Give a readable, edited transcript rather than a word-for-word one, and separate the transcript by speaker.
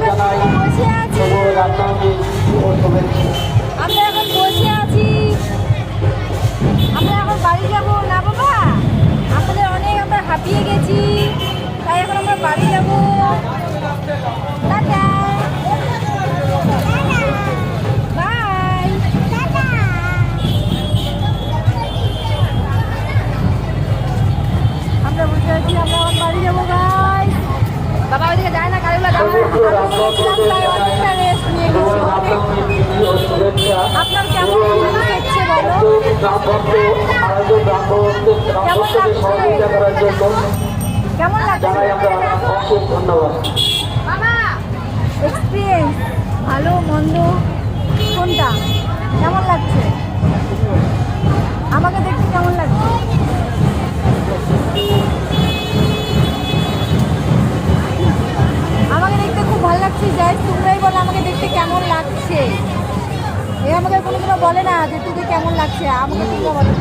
Speaker 1: জানাই শুভ রামনবমী শুভ শুভেচ্ছা।
Speaker 2: আমরা এখন বসে আছি, আমরা এখন বাড়ি যাবো না বাবা, আমাদের অনেক আমরা হাঁপিয়ে গেছি, তাই এখন আমরা বাড়ি যাবো। Tata, bye. আমরা বসে আছি, আমরা এখন বাড়ি যাবো ভাই। বাবা ওইদিকে যায় না, গাড়িগুলো অনেকটা রেস্ট নিয়ে গেছি। আপনার কেমন হচ্ছে বলো? কেমন লাগছে? এক্সপিরিয়েন্স ভালো মন্দ কোনটা কেমন লাগছে? আমাকে দেখতে কেমন লাগছে? আমাকে দেখতে খুব ভালো লাগছে। যাই তোমরাই বলো আমাকে দেখতে কেমন লাগছে। এ আমাকে কোনো বলে না যে তোকে কেমন লাগছে, আমাকে তোমরা বলো।